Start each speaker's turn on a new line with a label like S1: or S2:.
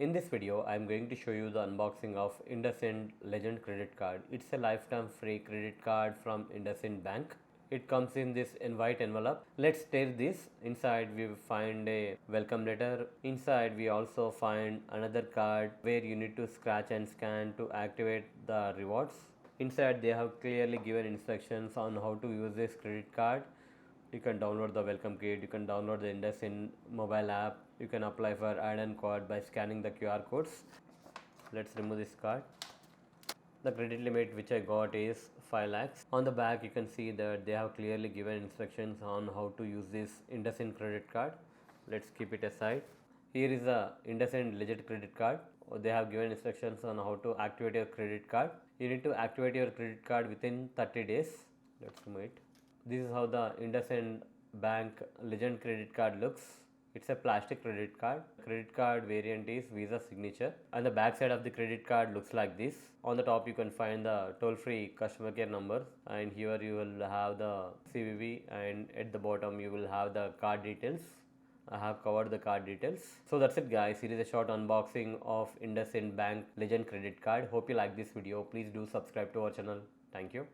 S1: In this video, I am going to show you the unboxing of IndusInd Legend credit card. It's a lifetime free credit card from IndusInd Bank. It comes in this white envelope. Let's tear this. Inside we find a welcome letter. Inside we also find another card where you need to scratch and scan to activate the rewards. Inside they have clearly given instructions on how to use this credit card. You can download the welcome kit, you can download the IndusInd mobile app, you can apply for add-on card by scanning the QR codes. Let's remove this card. The credit limit which I got is 5 lakhs. On the back you can see that they have clearly given instructions on how to use this IndusInd credit card. Let's keep it aside. Here is a IndusInd Legend credit card. They have given instructions on how to activate your credit card. You need to activate your credit card within 30 days. Let's remove it. This is how the IndusInd Bank Legend credit card looks. It's a plastic credit card. Credit card variant is Visa signature, and the back side of the credit card looks like this. On the top you can find the toll-free customer care number, and here you will have the CVV, and at the bottom you will have the card details. I have covered the card details. So that's it guys. It is a short unboxing of IndusInd Bank Legend credit card. Hope you like this video. Please do subscribe to our channel. Thank you.